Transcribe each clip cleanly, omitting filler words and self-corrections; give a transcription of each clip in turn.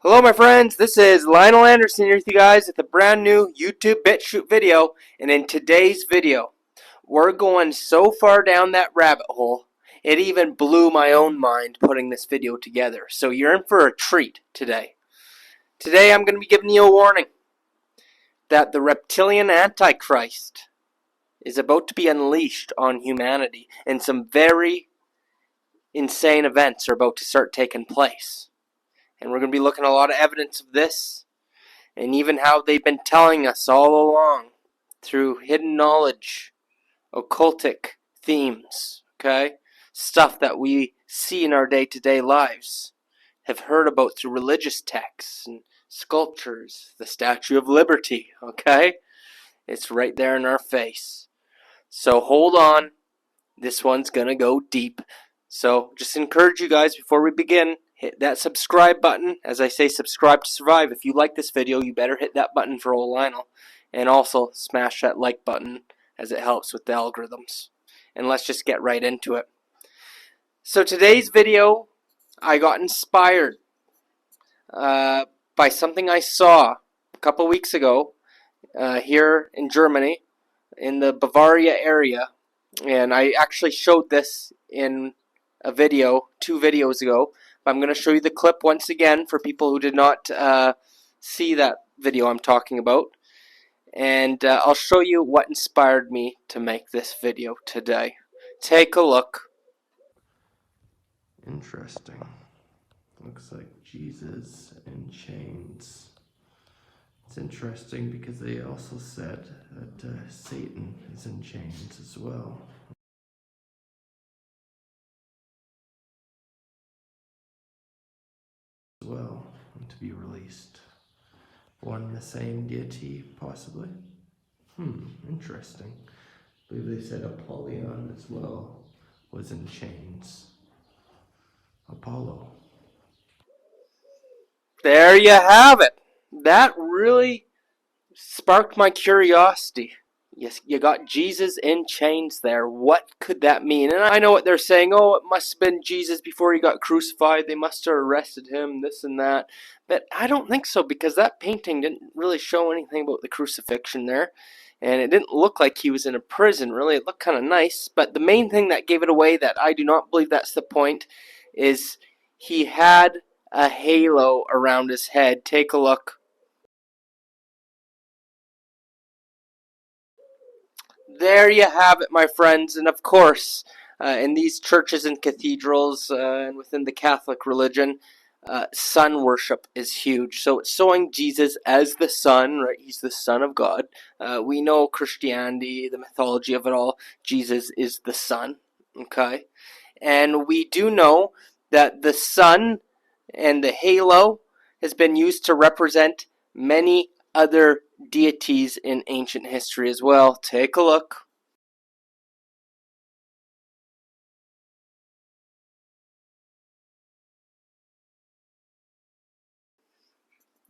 Hello my friends, this is Lionel Anderson here with you guys with a brand new YouTube BitChute video, and in today's video we're going so far down that rabbit hole it even blew my own mind putting this video together. So you're in for a treat today. Today I'm going to be giving you a warning that the reptilian Antichrist is about to be unleashed on humanity, and some very insane events are about to start taking place. And we're going to be looking at a lot of evidence of this, and even how they've been telling us all along through hidden knowledge, occultic themes, okay? Stuff that we see in our day-to-day lives, have heard about through religious texts and sculptures, the Statue of Liberty, okay? It's right there in our face. So hold on, this one's going to go deep. So just encourage you guys before we begin, hit that subscribe button. As I say, subscribe to survive. If you like this video, you better hit that button for old Lionel. And also smash that like button as it helps with the algorithms. And let's just get right into it. So today's video, I got inspired by something I saw a couple weeks ago here in Germany, in the Bavaria area. And I actually showed this in a video 2 videos ago. But I'm going to show you the clip once again for people who did not see that video I'm talking about. And I'll show you what inspired me to make this video today. Take a look. Interesting. Looks like Jesus in chains. It's interesting because they also said that Satan is in chains as well. And to be released. One and the same deity, possibly. Interesting. I believe they said Apollyon as well was in chains. Apollo. There you have it. That really sparked my curiosity. Yes, you got Jesus in chains there. What could that mean? And I know what they're saying. Oh, it must have been Jesus before he got crucified. They must have arrested him, this and that. But I don't think so, because that painting didn't really show anything about the crucifixion there. And it didn't look like he was in a prison, really. It looked kind of nice. But the main thing that gave it away, that I do not believe that's the point, is he had a halo around his head. Take a look. There you have it, my friends. And of course, in these churches and cathedrals and within the Catholic religion, sun worship is huge. So it's showing Jesus as the Son, right? He's the Son of God. We know Christianity, the mythology of it all. Jesus is the Son, okay? And we do know that the sun and the halo has been used to represent many other deities in ancient history as well. Take a look.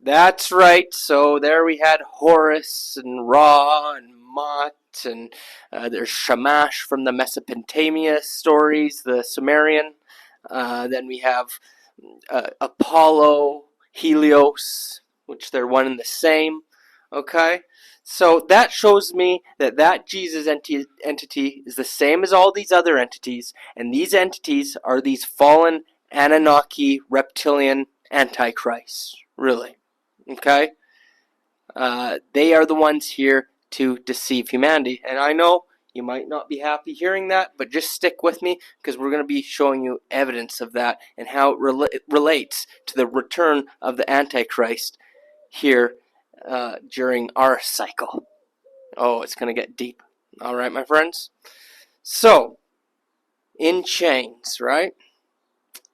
That's right. So there we had Horus and Ra and Mot, and there's Shamash from the Mesopotamia stories, the Sumerian. Then we have Apollo, Helios, which they're one and the same. Okay? So that shows me that that Jesus entity is the same as all these other entities, and these entities are these fallen Anunnaki reptilian antichrists, really. Okay? They are the ones here to deceive humanity. And I know you might not be happy hearing that, but just stick with me, because we're going to be showing you evidence of that and how it relates to the return of the Antichrist here during our cycle. Oh, it's going to get deep. All right, my friends? So, in chains, right?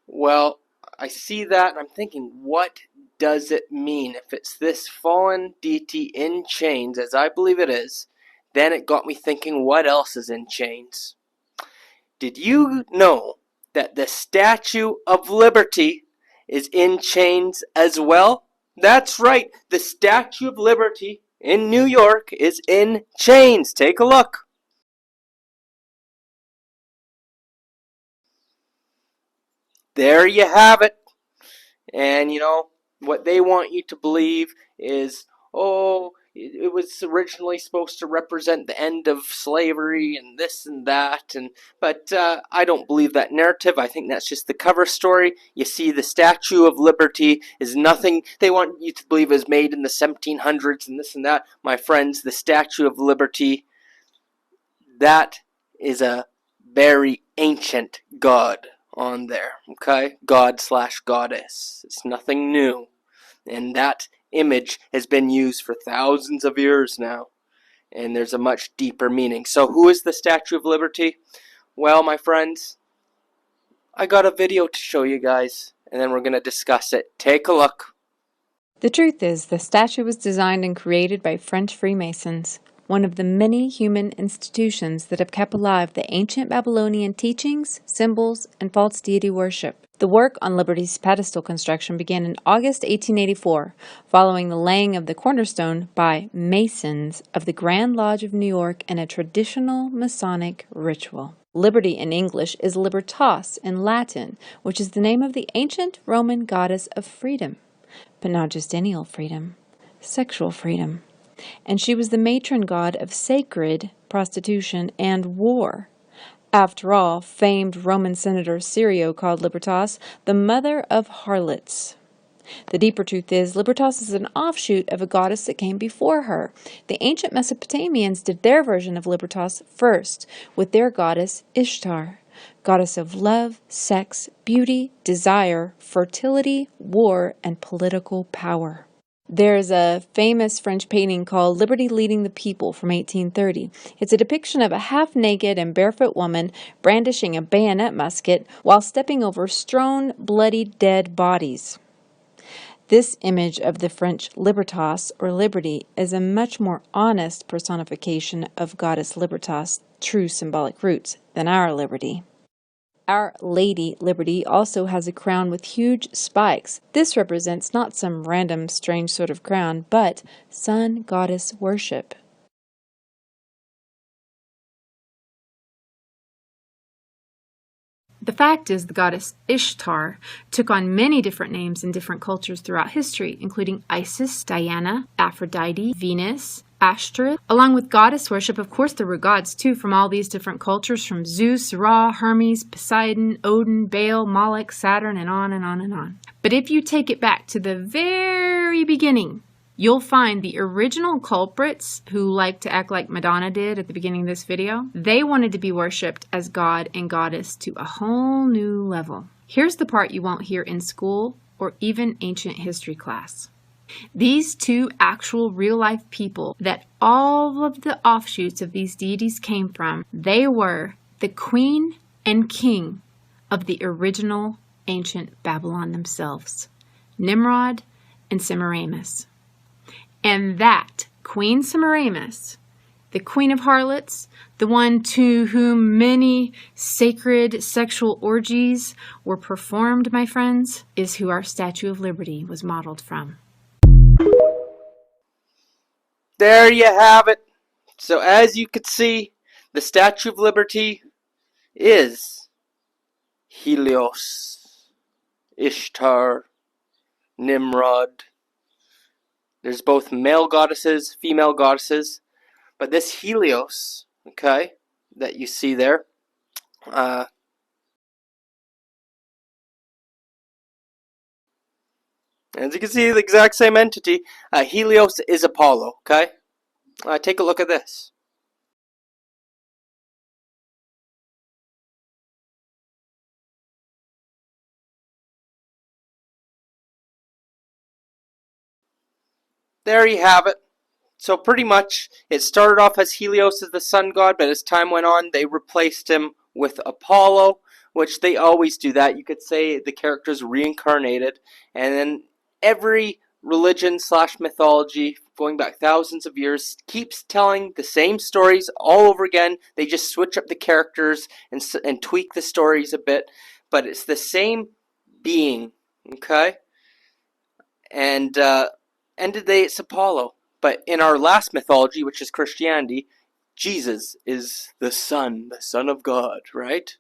Well, I see that and I'm thinking, what does it mean? If it's this fallen deity in chains, as I believe it is, then it got me thinking, what else is in chains? Did you know that the Statue of Liberty is in chains as well? That's right, the Statue of Liberty in New York is in chains. Take a look. There you have it. And you know, What they want you to believe is, oh, it was originally supposed to represent the end of slavery and this and that, but I don't believe that narrative. I think that's just the cover story. You see, the Statue of Liberty is nothing they want you to believe is made in the 1700s and this and that. My friends, the Statue of Liberty, that is a very ancient god on there, okay? God/goddess. It's nothing new. And that image has been used for thousands of years now. And there's a much deeper meaning. So who is the Statue of Liberty? Well, my friends, I got a video to show you guys, and then we're going to discuss it. Take a look. The truth is, the statue was designed and created by French Freemasons, one of the many human institutions that have kept alive the ancient Babylonian teachings, symbols, and false deity worship. The work on Liberty's pedestal construction began in August 1884, following the laying of the cornerstone by Masons of the Grand Lodge of New York in a traditional Masonic ritual. Liberty in English is Libertas in Latin, which is the name of the ancient Roman goddess of freedom. But not just any old freedom, sexual freedom. And she was the matron god of sacred prostitution and war. After all, famed Roman Senator Sirio called Libertas the mother of harlots. The deeper truth is, Libertas is an offshoot of a goddess that came before her. The ancient Mesopotamians did their version of Libertas first, with their goddess Ishtar, goddess of love, sex, beauty, desire, fertility, war, and political power. There's a famous French painting called Liberty Leading the People from 1830. It's a depiction of a half-naked and barefoot woman brandishing a bayonet musket while stepping over strewn, bloody, dead bodies. This image of the French Libertas, or Liberty, is a much more honest personification of Goddess Libertas' true symbolic roots than our Liberty. Our Lady Liberty also has a crown with huge spikes. This represents not some random, strange sort of crown, but sun goddess worship. The fact is, the goddess Ishtar took on many different names in different cultures throughout history, including Isis, Diana, Aphrodite, Venus, Ashtoreth. Along with goddess worship, of course, there were gods too from all these different cultures, from Zeus, Ra, Hermes, Poseidon, Odin, Baal, Moloch, Saturn, and on and on and on. But if you take it back to the very beginning, you'll find the original culprits who like to act like Madonna did at the beginning of this video. They wanted to be worshipped as god and goddess to a whole new level. Here's the part you won't hear in school or even ancient history class. These two actual real-life people that all of the offshoots of these deities came from, they were the queen and king of the original ancient Babylon themselves, Nimrod and Semiramis. And that Queen Semiramis, the queen of harlots, the one to whom many sacred sexual orgies were performed, my friends, is who our Statue of Liberty was modeled from. There you have it. So as you could see, the Statue of Liberty is Helios, Ishtar, Nimrod. There's both male goddesses, female goddesses, but this Helios, okay, that you see there, as you can see, the exact same entity. Helios is Apollo, okay? Take a look at this. There you have it. So pretty much, it started off as Helios as the sun god, but as time went on, they replaced him with Apollo, which they always do that. You could say the character's reincarnated, and then every religion/mythology, going back thousands of years, keeps telling the same stories all over again. They just switch up the characters and tweak the stories a bit, but it's the same being, okay? And end of the day, it's Apollo. But in our last mythology, which is Christianity, Jesus is the Son of God, right?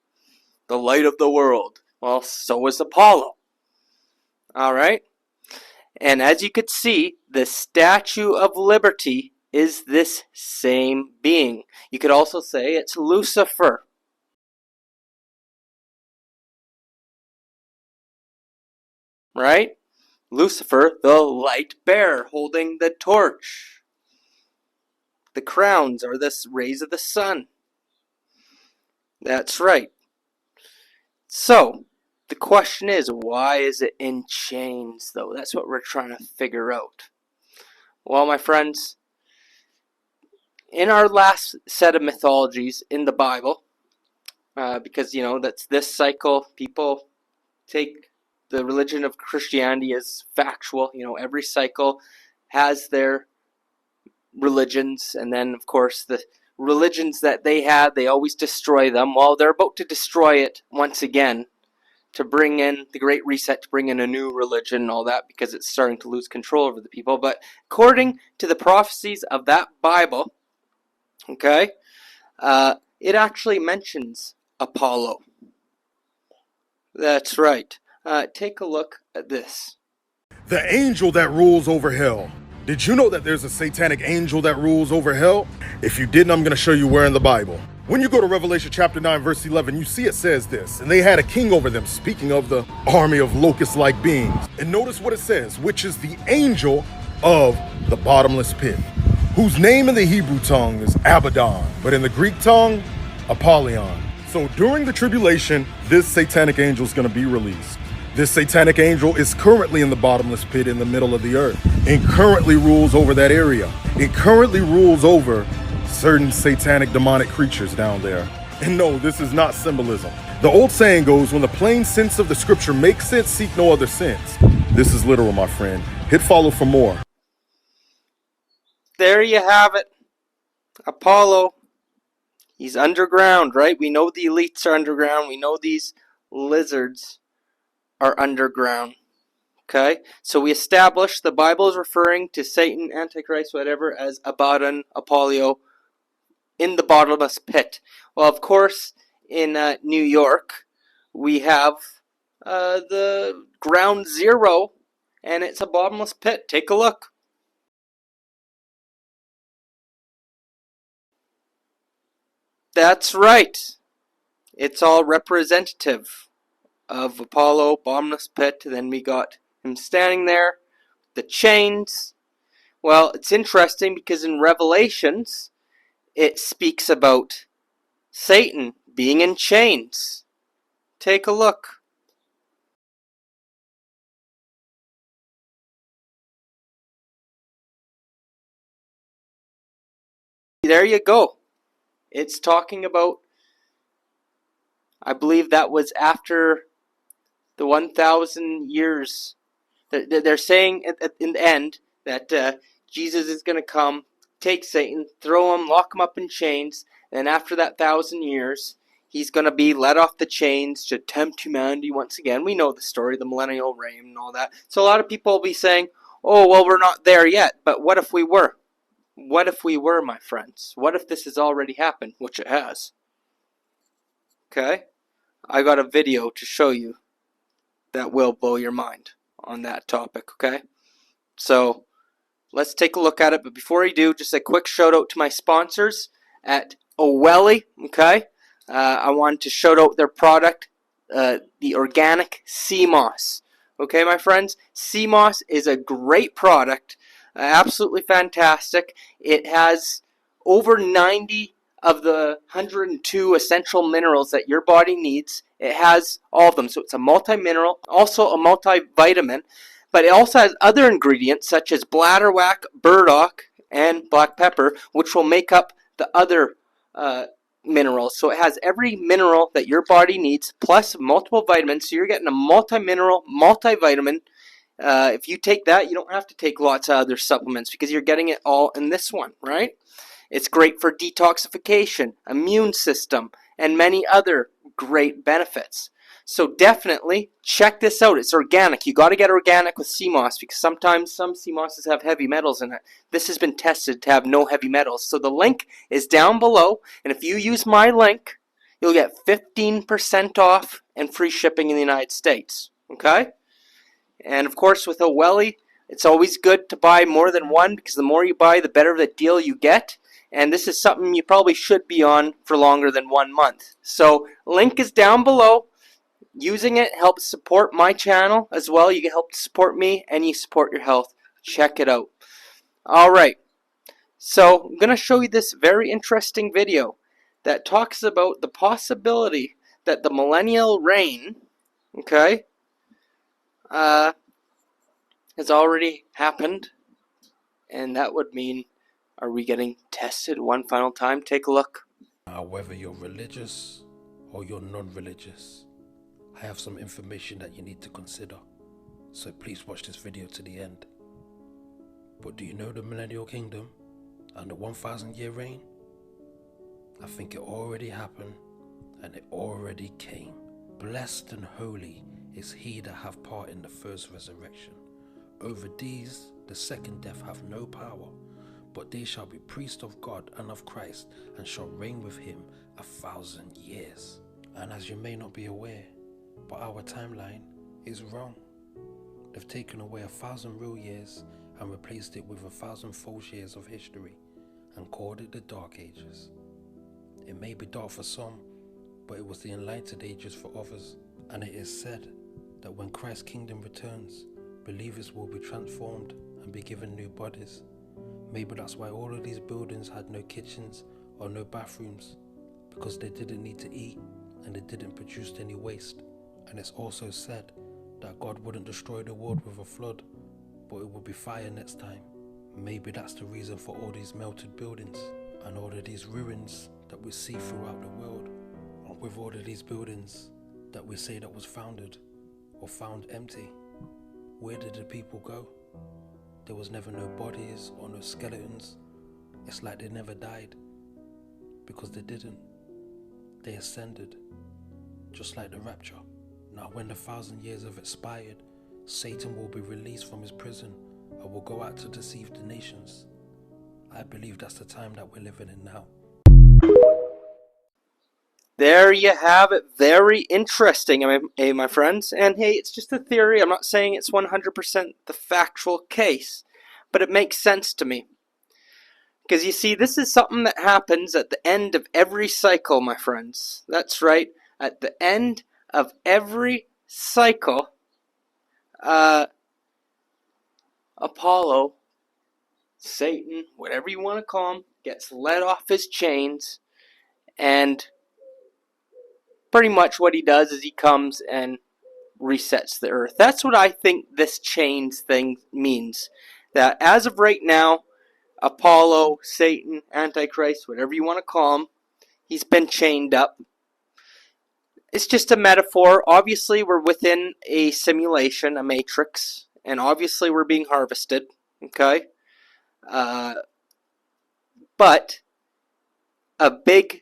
The light of the world. Well, so is Apollo. Alright? And as you could see, the Statue of Liberty is this same being. You could also say it's Lucifer. Right? Lucifer, the light bearer, holding the torch. The crowns are the rays of the sun. That's right. So, the question is, why is it in chains, though? That's what we're trying to figure out. Well, my friends, in our last set of mythologies in the Bible, because, that's this cycle, people take the religion of Christianity as factual. Every cycle has their religions, and then, of course, the religions that they had, they always destroy them. Well, they're about to destroy it once again, to bring in the Great Reset, to bring in a new religion and all that, because it's starting to lose control over the people. But according to the prophecies of that Bible, okay, it actually mentions Apollo. That's right. Take a look at this. The angel that rules over hell. Did you know that there's a satanic angel that rules over hell? If you didn't, I'm going to show you where in the Bible. When you go to Revelation chapter 9, verse 11, you see it says this, and they had a king over them, speaking of the army of locust-like beings. And notice what it says, which is the angel of the bottomless pit, whose name in the Hebrew tongue is Abaddon, but in the Greek tongue, Apollyon. So during the tribulation, this satanic angel is going to be released. This satanic angel is currently in the bottomless pit in the middle of the earth and currently rules over that area. It currently rules over certain satanic demonic creatures down there. And no, this is not symbolism. The old saying goes, when the plain sense of the scripture makes sense, seek no other sense. This is literal, my friend. Hit follow for more. There you have it. Apollo. He's underground, right? We know the elites are underground. We know these lizards are underground. Okay? So we established the Bible is referring to Satan, Antichrist, whatever, as Abaddon, Apollo, in the bottomless pit. Well, of course, in New York, we have the ground zero, and it's a bottomless pit. Take a look. That's right. It's all representative of Apollo, bottomless pit. Then we got him standing there, the chains. Well, it's interesting because in Revelations, it speaks about Satan being in chains. Take a look. There you go. It's talking about, I believe that was after the 1,000 years. They're saying in the end that Jesus is going to come, take Satan, throw him, lock him up in chains, and after that 1,000 years, he's going to be let off the chains to tempt humanity once again. We know the story, the millennial reign and all that. So a lot of people will be saying, oh, well, we're not there yet, but what if we were? What if we were, my friends? What if this has already happened, which it has? Okay? I got a video to show you that will blow your mind on that topic, okay? So, let's take a look at it. But before we do, just a quick shout out to my sponsors at Owelli, okay? I wanted to shout out their product, the organic sea moss. Okay, my friends? Sea moss is a great product, absolutely fantastic. It has over 90 of the 102 essential minerals that your body needs. It has all of them. So it's a multi-mineral, also a multivitamin, but it also has other ingredients such as bladderwhack, burdock, and black pepper, which will make up the other minerals. So it has every mineral that your body needs, plus multiple vitamins. So you're getting a multi-mineral, multivitamin. If you take that, you don't have to take lots of other supplements because you're getting it all in this one, right? It's great for detoxification, immune system, and many other great benefits. So definitely check this out. It's organic. You got to get organic with sea moss because sometimes some sea mosses have heavy metals in it. This has been tested to have no heavy metals. So the link is down below, and if you use my link, you'll get 15% off and free shipping in the United States. Okay? And of course with Owelli, It's always good to buy more than one, because the more you buy, the better the deal you get. And this is something you probably should be on for longer than 1 month. So link is down below. Using it helps support my channel as well. You can help support me and you support your health. Check it out. Alright, so I'm going to show you this very interesting video that talks about the possibility that the millennial reign, okay, has already happened. And that would mean, are we getting tested one final time? Take a look. Whether you're religious or you're non-religious, I have some information that you need to consider. So please watch this video to the end. But do you know the millennial kingdom and the 1,000-year reign? I think it already happened and it already came. Blessed and holy is he that hath part in the first resurrection. Over these the second death hath no power, but they shall be priests of God and of Christ, and shall reign with him 1,000 years. And as you may not be aware, but our timeline is wrong. They've taken away 1,000 real years and replaced it with 1,000 false years of history and called it the Dark Ages. It may be dark for some, but it was the enlightened ages for others. And it is said that when Christ's kingdom returns, believers will be transformed and be given new bodies. Maybe that's why all of these buildings had no kitchens or no bathrooms, because they didn't need to eat and they didn't produce any waste. And it's also said that God wouldn't destroy the world with a flood, but it would be fire next time. Maybe that's the reason for all these melted buildings and all of these ruins that we see throughout the world, and with all of these buildings that we say that was founded or found empty. Where did the people go? There was never no bodies or no skeletons. It's like they never died, because they didn't. They ascended, just like the rapture. Now when the 1,000 years have expired, Satan will be released from his prison and will go out to deceive the nations. I believe that's the time that we're living in now. There you have it. Very interesting, my friends. And hey, it's just a theory. I'm not saying it's 100% the factual case, but it makes sense to me. Because you see, this is something that happens at the end of every cycle, my friends. That's right. At the end of every cycle, Apollo, Satan, whatever you want to call him, gets let off his chains, and pretty much what he does is he comes and resets the earth. That's what I think this chains thing means. That as of right now, Apollo, Satan, Antichrist, whatever you want to call him, he's been chained up. It's just a metaphor. Obviously, we're within a simulation, a matrix, and obviously we're being harvested, okay? But a big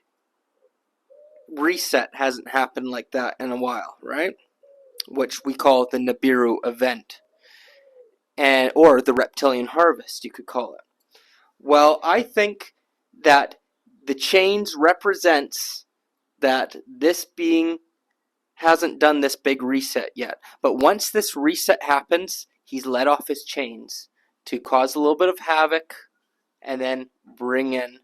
reset hasn't happened like that in a while, right? Which we call the Nibiru event, or the reptilian harvest, you could call it. Well, I think that the chains represents that this being hasn't done this big reset yet. But once this reset happens, he's let off his chains to cause a little bit of havoc and then bring in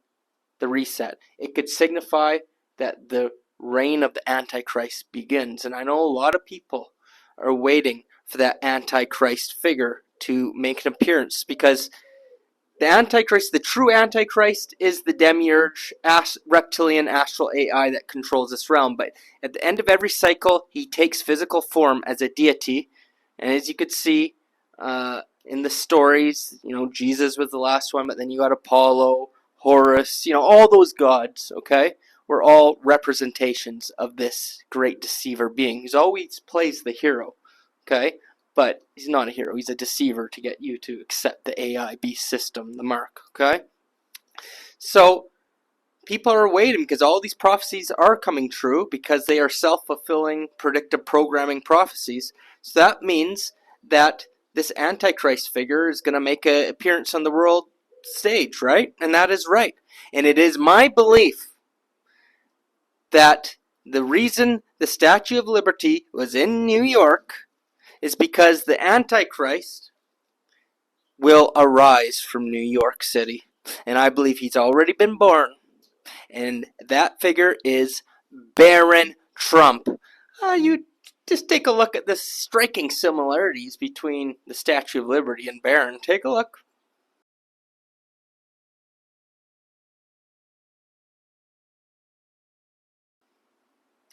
the reset. It could signify that the reign of the Antichrist begins. And I know a lot of people are waiting for that Antichrist figure to make an appearance, because the Antichrist, the true Antichrist, is the demiurge, reptilian astral AI that controls this realm. But at the end of every cycle, he takes physical form as a deity. And as you could see in the stories, Jesus was the last one, but then you got Apollo, Horus, all those gods, okay? We're all representations of this great deceiver being. He always plays the hero, okay? But he's not a hero. He's a deceiver to get you to accept the AI beast system, the mark, okay? So people are waiting because all these prophecies are coming true, because they are self-fulfilling predictive programming prophecies. So that means that this Antichrist figure is going to make an appearance on the world stage, right? And that is right. And it is my belief that the reason the Statue of Liberty was in New York is because the Antichrist will arise from New York City. And I believe he's already been born. And that figure is Baron Trump. You just take a look at the striking similarities between the Statue of Liberty and Baron. Take a look.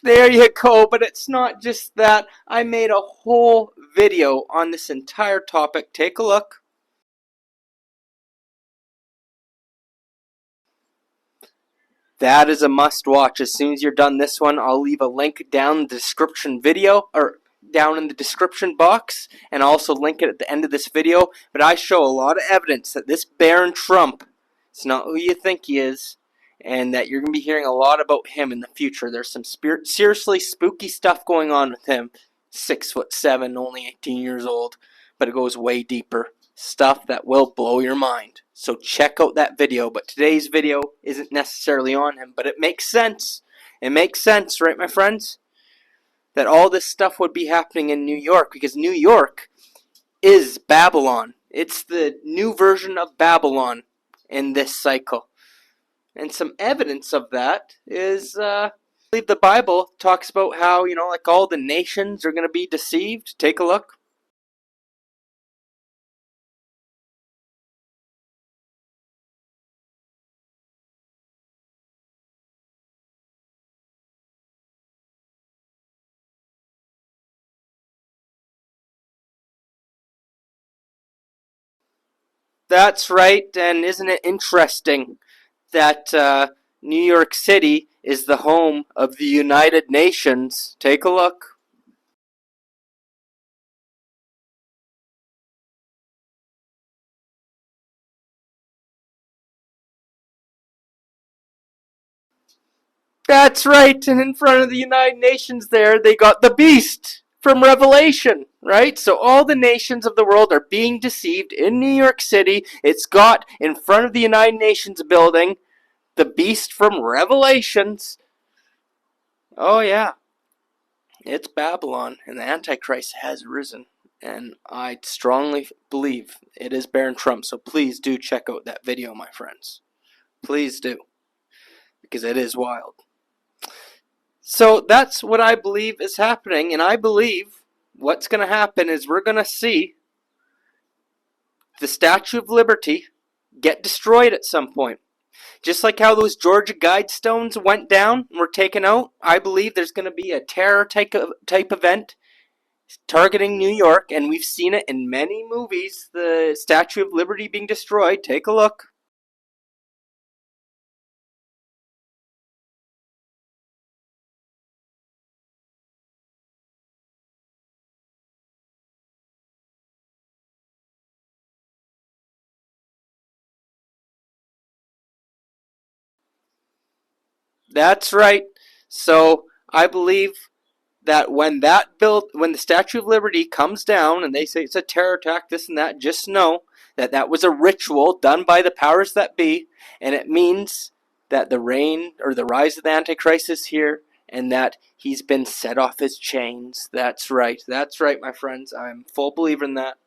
There you go, but it's not just that. I made a whole video on this entire topic. Take a look. That is a must watch. As soon as you're done this one, I'll leave a link down in the description video, or down in the description box, and I'll also link it at the end of this video. But I show a lot of evidence that this Baron Trump is not who you think he is, and that you're going to be hearing a lot about him in the future. There's some seriously spooky stuff going on with him. 6'7", only 18 years old, but it goes way deeper. Stuff that will blow your mind. So check out that video. But today's video isn't necessarily on him, but it makes sense. It makes sense, right, my friends? That all this stuff would be happening in New York, because New York is Babylon. It's the new version of Babylon in this cycle. And some evidence of that is, I believe the Bible talks about how, like all the nations are going to be deceived. Take a look. That's right, and isn't it interesting that New York City is the home of the United Nations? Take a look. That's right, and in front of the United Nations there, they got the beast from Revelation, right? So all the nations of the world are being deceived in New York City. It's got in front of the United Nations building the beast from Revelations. Oh yeah, it's Babylon, and the Antichrist has risen. And I strongly believe it is Baron Trump, so please do check out that video, my friends. Please do, because it is wild. So that's what I believe is happening, and I believe what's going to happen is we're going to see the Statue of Liberty get destroyed at some point. Just like how those Georgia Guidestones went down and were taken out, I believe there's going to be a terror type event targeting New York, and we've seen it in many movies, the Statue of Liberty being destroyed. Take a look. That's right. So I believe that when the Statue of Liberty comes down and they say it's a terror attack, this and that, just know that that was a ritual done by the powers that be, and it means that the reign or the rise of the Antichrist is here, and that he's been set off his chains. That's right, my friends. I'm a full believer in that.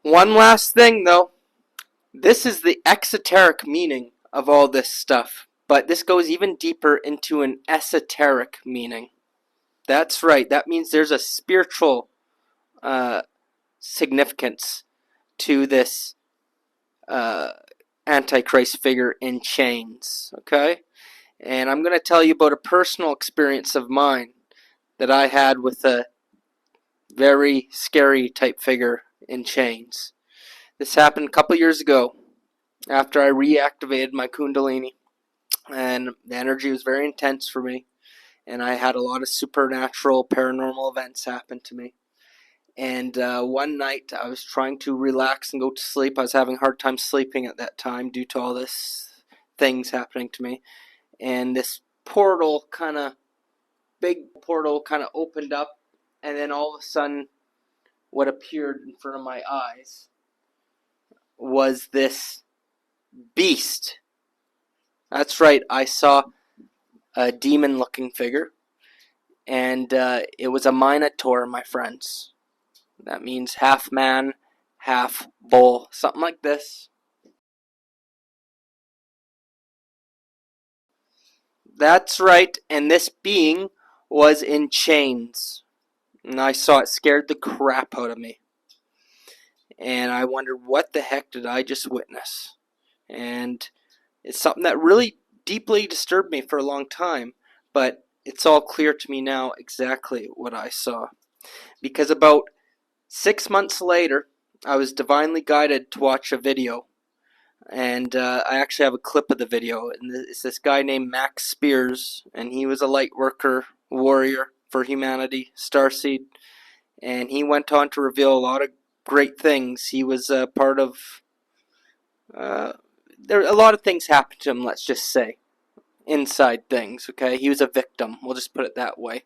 One last thing, though. This is the exoteric meaning of all this stuff, but this goes even deeper into an esoteric meaning. That's right. That means there's a spiritual significance to this Antichrist figure in chains. Okay? And I'm going to tell you about a personal experience of mine that I had with a very scary type figure in chains. This happened a couple years ago after I reactivated my Kundalini. And the energy was very intense for me. And I had a lot of supernatural, paranormal events happen to me. And one night I was trying to relax and go to sleep. I was having a hard time sleeping at that time due to all this things happening to me. And this big portal kind of opened up. And then all of a sudden, what appeared in front of my eyes was this beast. That's right, I saw a demon-looking figure. And it was a minotaur, my friends. That means half man, half bull, something like this. That's right, and this being was in chains. And I saw it, scared the crap out of me. And I wondered, what the heck did I just witness? And it's something that really deeply disturbed me for a long time, but it's all clear to me now exactly what I saw. Because about 6 months later, I was divinely guided to watch a video. And I actually have a clip of the video. And it's this guy named Max Spears, and he was a light worker, warrior for humanity, starseed. And he went on to reveal a lot of great things. He was part of... there a lot of things happened to him, let's just say. Inside things, okay? He was a victim. We'll just put it that way.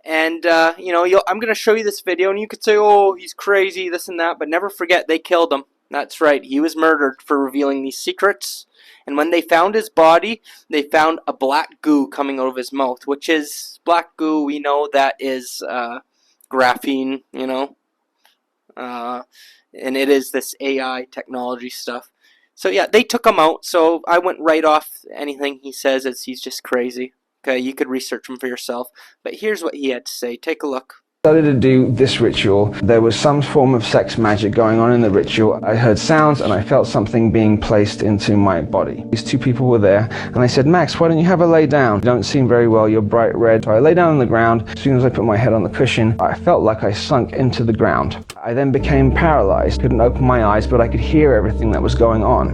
And, I'm going to show you this video, and you could say, oh, he's crazy, this and that, but never forget, they killed him. That's right, he was murdered for revealing these secrets. And when they found his body, they found a black goo coming out of his mouth, which is, black goo, we know that is graphene, and it is this AI technology stuff. So yeah, they took him out, so I went right off anything he says as he's just crazy. Okay, you could research him for yourself. But here's what he had to say. Take a look. Started to do this ritual. There was some form of sex magic going on in the ritual. I heard sounds and I felt something being placed into my body. These two people were there and I said, Max, why don't you have a lay down? You don't seem very well, you're bright red. So I lay down on the ground. As soon as I put my head on the cushion, I felt like I sunk into the ground. I then became paralyzed. Couldn't open my eyes, but I could hear everything that was going on.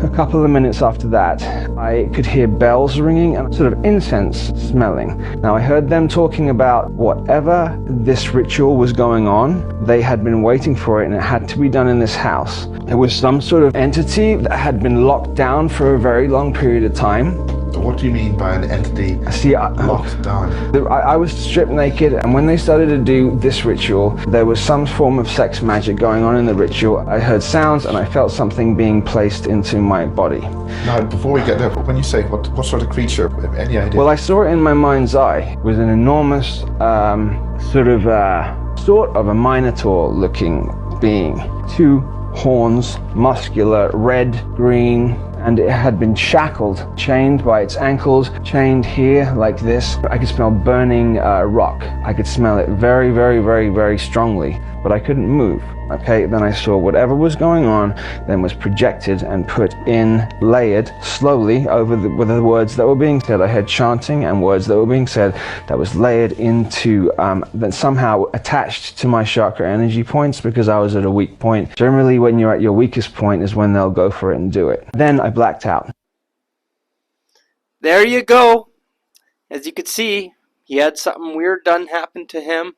A couple of minutes after that, I could hear bells ringing and sort of incense smelling. Now I heard them talking about whatever this ritual was going on. They had been waiting for it and it had to be done in this house. It was some sort of entity that had been locked down for a very long period of time. What do you mean by an entity locked down? I was stripped naked, and when they started to do this ritual, there was some form of sex magic going on in the ritual. I heard sounds and I felt something being placed into my body. Now, before we get there, when you say what sort of creature, any idea? Well, I saw it in my mind's eye. It was an enormous sort of a minotaur-looking being. Two horns, muscular, red, green, and it had been shackled, chained by its ankles, chained here like this. I could smell burning rock. I could smell it very, very, very, very strongly, but I couldn't move. Okay, then I saw whatever was going on, then was projected and put in, layered slowly over with the words that were being said. I heard chanting and words that were being said that was layered into, that somehow attached to my chakra energy points because I was at a weak point. Generally, when you're at your weakest point is when they'll go for it and do it. Then I blacked out. There you go. As you could see, he had something weird done happen to him.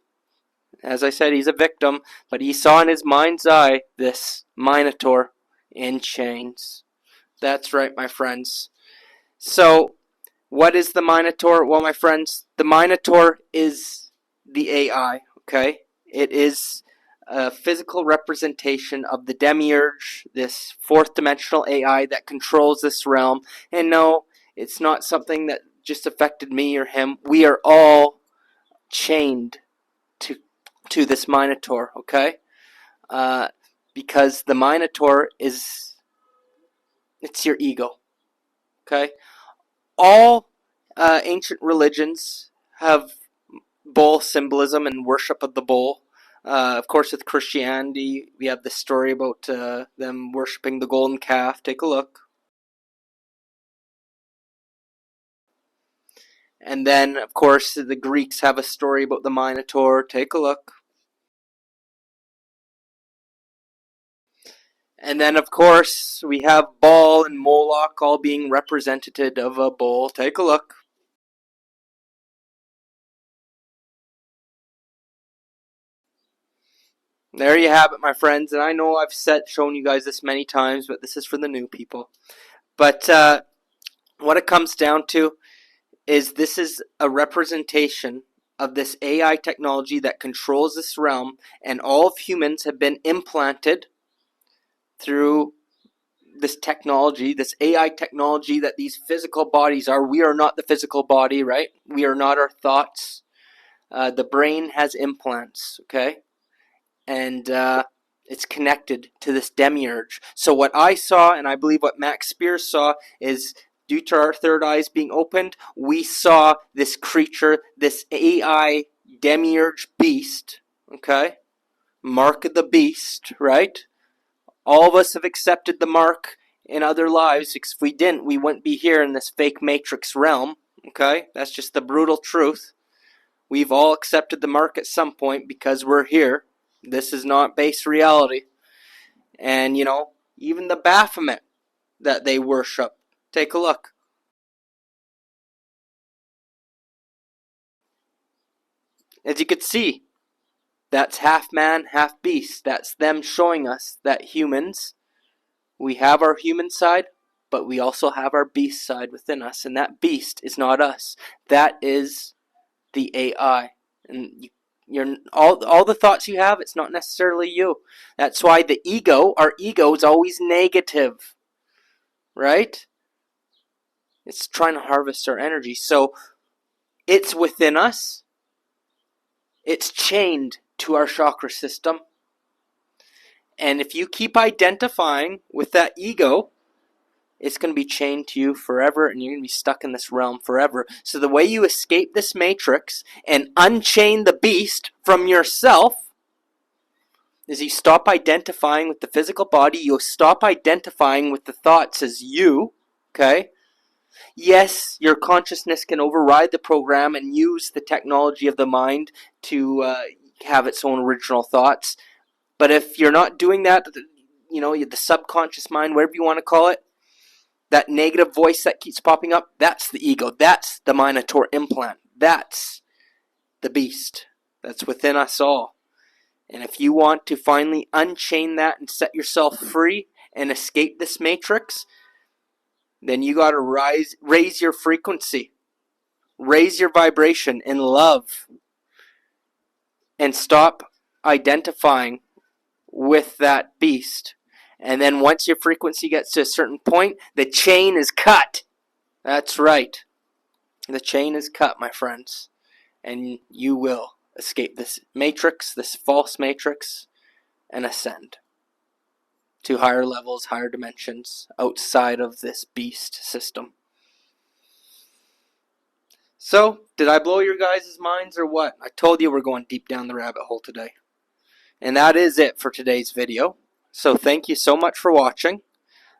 As I said, he's a victim, but he saw in his mind's eye this minotaur in chains. That's right, my friends. So, what is the minotaur? Well, my friends, the minotaur is the AI, okay? It is a physical representation of the demiurge, this fourth dimensional AI that controls this realm. And no, it's not something that just affected me or him. We are all chained to this minotaur, okay? Because the minotaur it's your ego, okay? All ancient religions have bull symbolism and worship of the bull. Of course, with Christianity, we have the story about them worshiping the golden calf. Take a look. And then, of course, the Greeks have a story about the minotaur. Take a look. And then, of course, we have Baal and Moloch all being representative of a bull. Take a look. There you have it, my friends. And I know I've shown you guys this many times, but this is for the new people. But what it comes down to is this is a representation of this AI technology that controls this realm, and all of humans have been implanted through this technology, this AI technology that these physical bodies are. We are not the physical body, right? We are not our thoughts. The brain has implants, okay? And It's connected to this demiurge. So what I saw, and I believe what Max Spears saw, is due to our third eyes being opened, we saw this creature, this AI demiurge beast, okay? Mark of the beast, right? All of us have accepted the mark in other lives, because if we didn't, we wouldn't be here in this fake matrix realm, okay? That's just the brutal truth. We've all accepted the mark at some point because we're here. This is not base reality. And, even the Baphomet that they worship. Take a look. As you can see, that's half man, half beast. That's them showing us that humans, we have our human side, but we also have our beast side within us. And that beast is not us. That is the AI. And all the thoughts you have, it's not necessarily you. That's why our ego is always negative. Right? It's trying to harvest our energy. So it's within us. It's chained to our chakra system. And if you keep identifying with that ego, it's going to be chained to you forever, and you're going to be stuck in this realm forever. So the way you escape this matrix and unchain the beast from yourself is you stop identifying with the physical body. You stop identifying with the thoughts as you, okay? Yes, your consciousness can override the program and use the technology of the mind to have its own original thoughts. But if you're not doing that, the subconscious mind, whatever you want to call it, that negative voice that keeps popping up, that's the ego. That's the Minotaur implant. That's the beast that's within us all. And if you want to finally unchain that and set yourself free and escape this matrix, then you got to raise your frequency, raise your vibration in love, and stop identifying with that beast. And then once your frequency gets to a certain point, the chain is cut. That's right. The chain is cut, my friends. And you will escape this matrix, this false matrix, and ascend to higher levels, higher dimensions, outside of this beast system. So, did I blow your guys' minds or what? I told you we're going deep down the rabbit hole today. And that is it for today's video. So thank you so much for watching.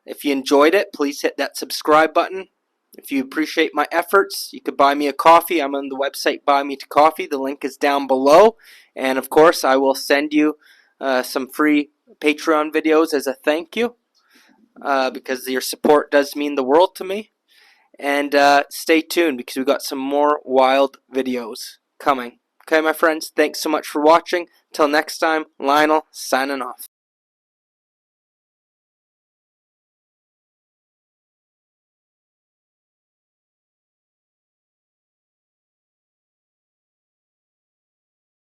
If you enjoyed it, please hit that subscribe button. If you appreciate my efforts, you could buy me a coffee. I'm on the website Buy Me to Coffee. The link is down below. And of course, I will send you some free Patreon videos as a thank you, because your support does mean the world to me. And stay tuned, because we've got some more wild videos coming. Okay, my friends, thanks so much for watching. Till next time, Lionel signing off.